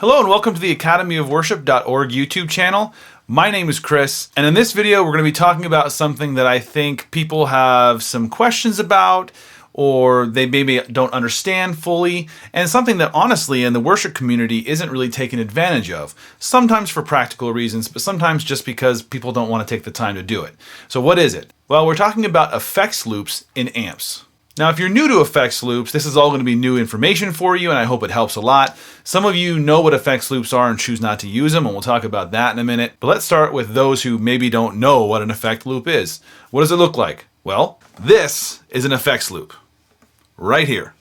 Hello and welcome to the academyofworship.org YouTube channel. My name is Chris, and in this video we're going to be talking about something that I think people have some questions about, or they maybe don't understand fully, and something that honestly in the worship community isn't really taken advantage of. Sometimes for practical reasons, but sometimes just because people don't want to take the time to do it. So what is it? Well, we're talking about effects loops in amps. Now, if you're new to effects loops, this is all going to be new information for you, and I hope it helps a lot. Some of you know what effects loops are and choose not to use them, and we'll talk about that in a minute. But let's start with those who maybe don't know what an effect loop is. What does it look like? Well, this is an effects loop, right here.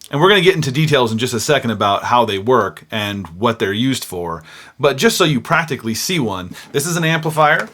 And we're going to get into details in just a second about how they work and what they're used for. But just so you practically see one, this is an amplifier.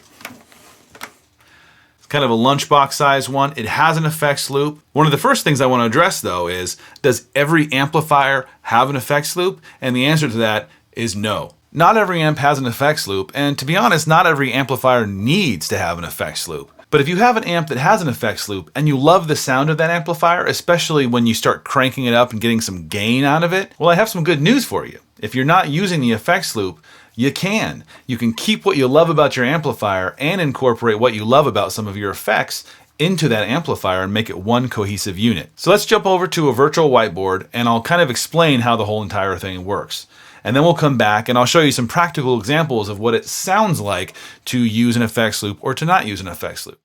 Kind of a lunchbox size one. It has an effects loop. One of the first things I want to address though is, does every amplifier have an effects loop? And the answer to that is no. Not every amp has an effects loop, and to be honest, not every amplifier needs to have an effects loop. But if you have an amp that has an effects loop and you love the sound of that amplifier, especially when you start cranking it up and getting some gain out of it, well, I have some good news for you. If you're not using the effects loop, you can. You can keep what you love about your amplifier and incorporate what you love about some of your effects into that amplifier and make it one cohesive unit. So let's jump over to a virtual whiteboard and I'll kind of explain how the whole entire thing works. And then we'll come back and I'll show you some practical examples of what it sounds like to use an effects loop or to not use an effects loop.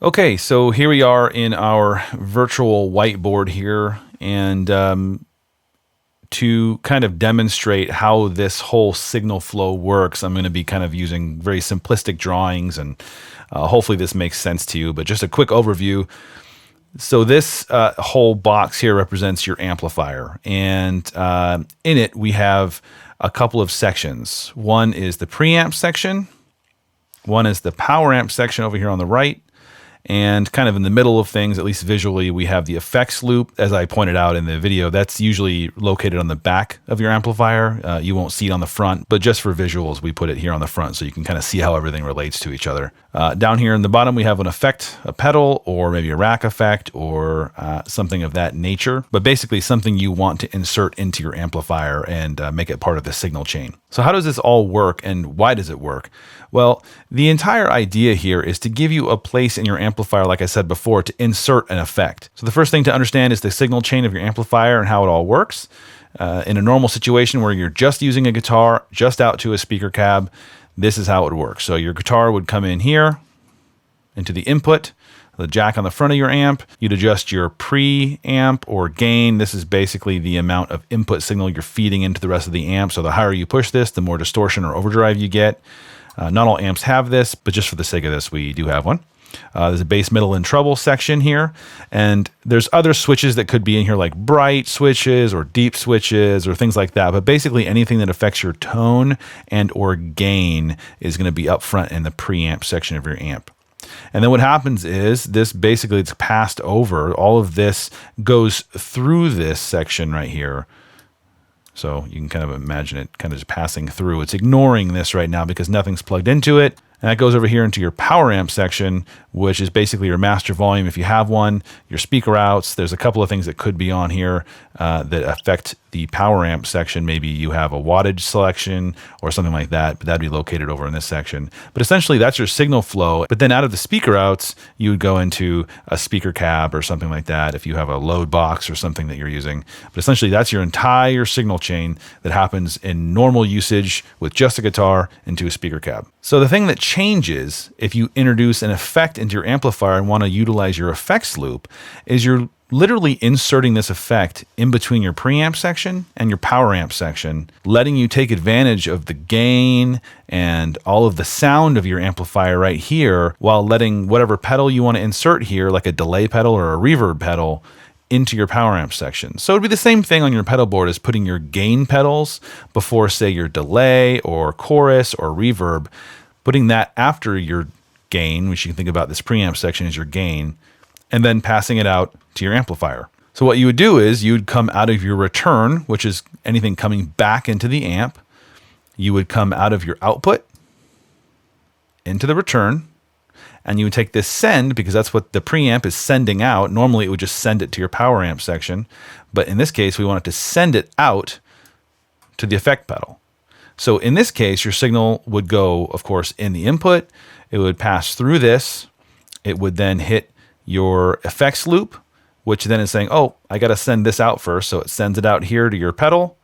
Okay, so here we are in our virtual whiteboard here, and to kind of demonstrate how this whole signal flow works, I'm going to be kind of using very simplistic drawings, and hopefully this makes sense to you, but just a quick overview. So this whole box here represents your amplifier, and in it we have a couple of sections. One is the preamp section, one is the power amp section over here on the right, and kind of in the middle of things, at least visually, we have the effects loop. As I pointed out in the video, that's usually located on the back of your amplifier. You won't see it on the front, but just for visuals, we put it here on the front so you can kind of see how everything relates to each other. Down here in the bottom, we have an effect, a pedal, or maybe a rack effect, or something of that nature, but basically something you want to insert into your amplifier and make it part of the signal chain. So how does this all work, and why does it work? Well, the entire idea here is to give you a place in your amplifier, like I said before, to insert an effect. So the first thing to understand is the signal chain of your amplifier and how it all works. In a normal situation where you're just using a guitar just out to a speaker cab, this is how it works. So your guitar would come in here into the input, the jack on the front of your amp. You'd adjust your preamp or gain. This is basically the amount of input signal you're feeding into the rest of the amp. So the higher you push this, the more distortion or overdrive you get. Not all amps have this, but just for the sake of this, we do have one. There's a bass, middle, and treble section here. And there's other switches that could be in here, like bright switches or deep switches or things like that. But basically anything that affects your tone and or gain is going to be up front in the preamp section of your amp. And then what happens is this basically it's passed over. All of this goes through this section right here. So you can kind of imagine it kind of just passing through. It's ignoring this right now because nothing's plugged into it. And that goes over here into your power amp section, which is basically your master volume if you have one, your speaker outs. There's a couple of things that could be on here that affect the power amp section. Maybe you have a wattage selection or something like that, but that'd be located over in this section. But essentially that's your signal flow. But then out of the speaker outs, you would go into a speaker cab or something like that if you have a load box or something that you're using. But essentially that's your entire signal chain that happens in normal usage with just a guitar into a speaker cab. So the thing that changes if you introduce an effect into your amplifier and want to utilize your effects loop is you're literally inserting this effect in between your preamp section and your power amp section, letting you take advantage of the gain and all of the sound of your amplifier right here, while letting whatever pedal you want to insert here, like a delay pedal or a reverb pedal, into your power amp section. So it'd be the same thing on your pedal board as putting your gain pedals before, say, your delay or chorus or reverb, putting that after your gain, which you can think about this preamp section as your gain, and then passing it out to your amplifier. So what you would do is you'd come out of your return, which is anything coming back into the amp. You would come out of your output into the return, and you would take this send, because that's what the preamp is sending out. Normally it would just send it to your power amp section, but in this case we want it to send it out to the effect pedal. So in this case, your signal would go, of course, in the input. It would pass through this. It would then hit your effects loop, which then is saying, oh, I got to send this out first. So it sends it out here to your pedal.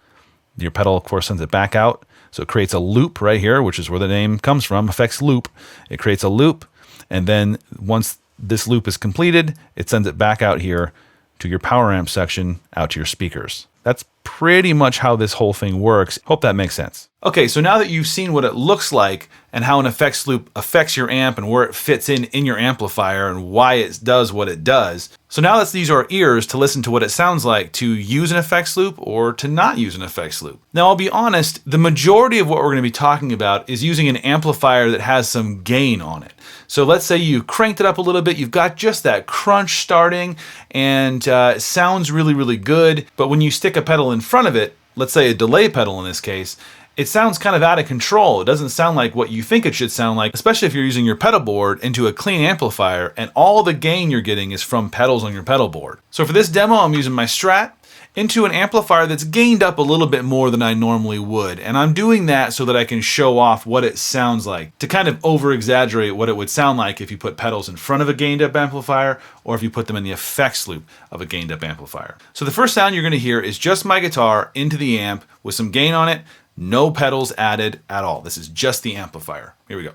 Your pedal, of course, sends it back out. So it creates a loop right here, which is where the name comes from, effects loop. It creates a loop. And then once this loop is completed, it sends it back out here to your power amp section, out to your speakers. That's pretty much how this whole thing works. Hope that makes sense. Okay, so now that you've seen what it looks like and how an effects loop affects your amp and where it fits in your amplifier and why it does what it does. So now let's use our ears to listen to what it sounds like to use an effects loop or to not use an effects loop. Now I'll be honest, the majority of what we're going to be talking about is using an amplifier that has some gain on it. So let's say you cranked it up a little bit, you've got just that crunch starting and it sounds really, really good. But when you stick a pedal in front of it, let's say a delay pedal in this case, it sounds kind of out of control. It doesn't sound like what you think it should sound like, especially if you're using your pedal board into a clean amplifier and all the gain you're getting is from pedals on your pedal board. So for this demo, I'm using my Strat into an amplifier that's gained up a little bit more than I normally would. And I'm doing that so that I can show off what it sounds like, to kind of over-exaggerate what it would sound like if you put pedals in front of a gained-up amplifier or if you put them in the effects loop of a gained-up amplifier. So the first sound you're going to hear is just my guitar into the amp with some gain on it, no pedals added at all. This is just the amplifier. Here we go.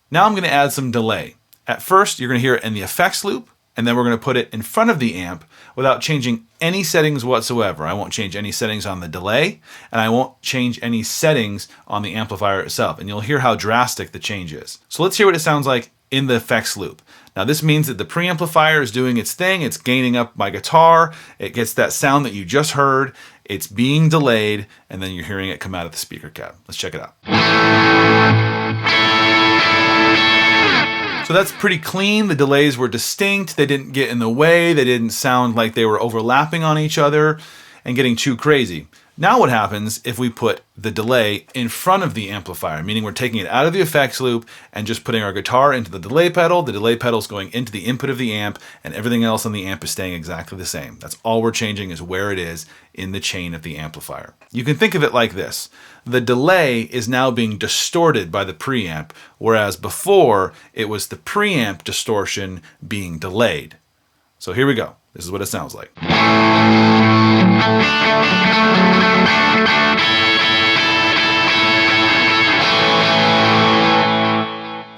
Now I'm going to add some delay. At first, you're going to hear it in the effects loop, and then we're going to put it in front of the amp without changing any settings whatsoever. I won't change any settings on the delay, and I won't change any settings on the amplifier itself, and you'll hear how drastic the change is. So let's hear what it sounds like in the effects loop. Now this means that the preamplifier is doing its thing, it's gaining up my guitar, it gets that sound that you just heard, it's being delayed, and then you're hearing it come out of the speaker cab. Let's check it out. So that's pretty clean. The delays were distinct. They didn't get in the way. They didn't sound like they were overlapping on each other and getting too crazy. Now what happens if we put the delay in front of the amplifier, meaning we're taking it out of the effects loop and just putting our guitar into the delay pedal is going into the input of the amp, and everything else on the amp is staying exactly the same. That's all we're changing, is where it is in the chain of the amplifier. You can think of it like this. The delay is now being distorted by the preamp, whereas before it was the preamp distortion being delayed. So here we go. This is what it sounds like.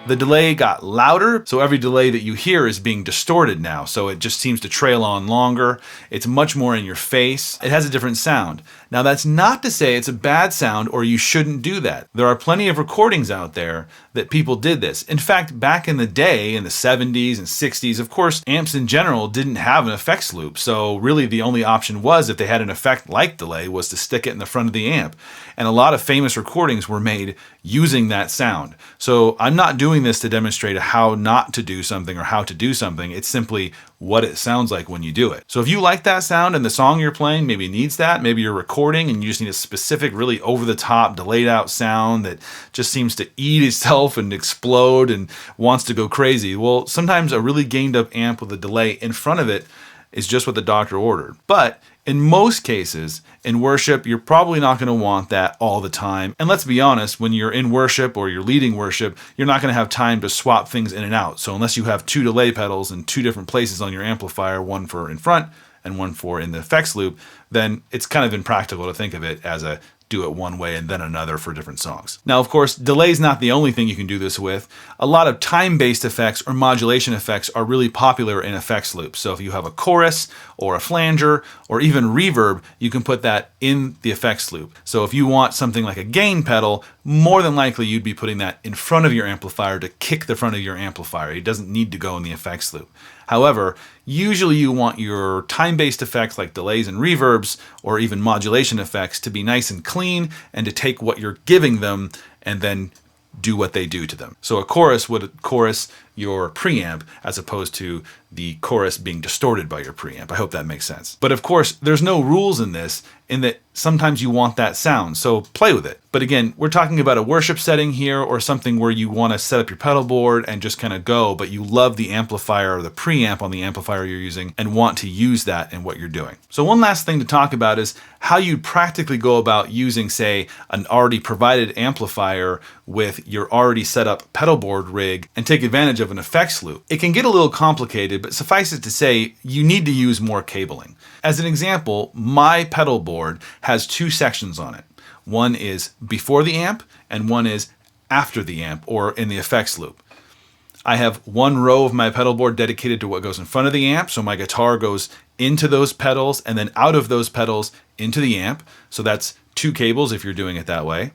The delay got louder, so every delay that you hear is being distorted now, so it just seems to trail on longer. It's much more in your face. It has a different sound. Now that's not to say it's a bad sound or you shouldn't do that. There are plenty of recordings out there that people did this. In fact, back in the day, in the 70s and 60s, of course, amps in general didn't have an effects loop, so really the only option was, if they had an effect like delay, was to stick it in the front of the amp. And a lot of famous recordings were made using that sound. So I'm not doing this to demonstrate how not to do something or how to do something. It's simply what it sounds like when you do it. So if you like that sound and the song you're playing maybe needs that, maybe you're recording and you just need a specific, really over-the-top, delayed-out sound that just seems to eat itself and explode and wants to go crazy, well, sometimes a really gained-up amp with a delay in front of it is just what the doctor ordered. But in most cases, in worship, you're probably not going to want that all the time. And let's be honest, when you're in worship or you're leading worship, you're not going to have time to swap things in and out. So unless you have two delay pedals in two different places on your amplifier, one for in front and one for in the effects loop, then it's kind of impractical to think of it as a do it one way and then another for different songs. Now, of course, delay is not the only thing you can do this with. A lot of time-based effects or modulation effects are really popular in effects loops. So if you have a chorus or a flanger or even reverb, you can put that in the effects loop. So if you want something like a gain pedal, more than likely you'd be putting that in front of your amplifier to kick the front of your amplifier. It doesn't need to go in the effects loop. However, usually you want your time-based effects like delays and reverbs or even modulation effects to be nice and clean and to take what you're giving them and then do what they do to them. So a chorus would chorus your preamp as opposed to the chorus being distorted by your preamp. I hope that makes sense. But of course, there's no rules in this, in that sometimes you want that sound, so play with it. But again, we're talking about a worship setting here, or something where you want to set up your pedal board and just kind of go, but you love the amplifier or the preamp on the amplifier you're using and want to use that in what you're doing. So one last thing to talk about is how you practically go about using, say, an already provided amplifier with your already set up pedal board rig and take advantage of an effects loop. It can get a little complicated, but suffice it to say, you need to use more cabling. As an example, my pedal board has two sections on it. One is before the amp and one is after the amp, or in the effects loop. I have one row of my pedal board dedicated to what goes in front of the amp, so my guitar goes into those pedals and then out of those pedals into the amp. So that's two cables if you're doing it that way.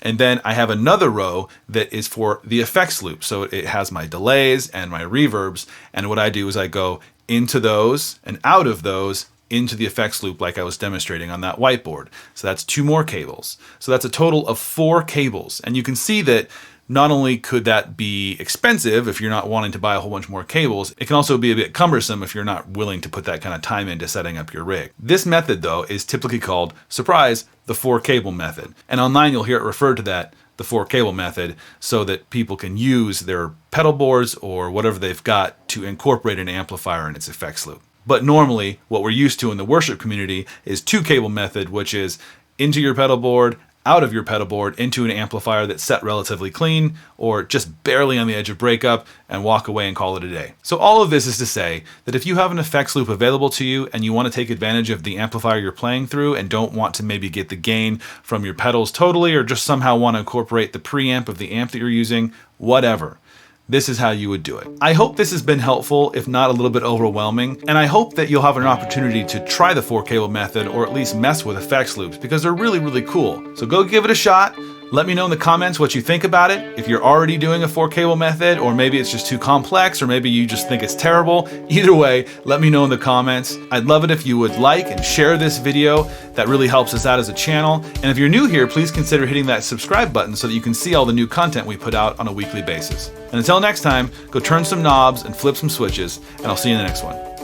And then I have another row that is for the effects loop. So it has my delays and my reverbs. And what I do is I go into those and out of those into the effects loop, like I was demonstrating on that whiteboard. So that's two more cables. So that's a total of 4 cables. And you can see that not only could that be expensive if you're not wanting to buy a whole bunch more cables, it can also be a bit cumbersome if you're not willing to put that kind of time into setting up your rig. This method, though, is typically called, surprise, the 4 cable method. And online you'll hear it referred to that, the 4 cable method, so that people can use their pedal boards or whatever they've got to incorporate an amplifier in its effects loop. But normally what we're used to in the worship community is 2 cable method, which is into your pedal board, out of your pedal board, into an amplifier that's set relatively clean or just barely on the edge of breakup, and walk away and call it a day. So all of this is to say that if you have an effects loop available to you and you want to take advantage of the amplifier you're playing through and don't want to maybe get the gain from your pedals totally, or just somehow want to incorporate the preamp of the amp that you're using, whatever, this is how you would do it. I hope this has been helpful, if not a little bit overwhelming, and I hope that you'll have an opportunity to try the 4 cable method, or at least mess with effects loops, because they're really, really cool. So go give it a shot. Let me know in the comments what you think about it. If you're already doing a 4 cable method, or maybe it's just too complex, or maybe you just think it's terrible. Either way, let me know in the comments. I'd love it if you would like and share this video. That really helps us out as a channel. And if you're new here, please consider hitting that subscribe button so that you can see all the new content we put out on a weekly basis. And until next time, go turn some knobs and flip some switches, and I'll see you in the next one.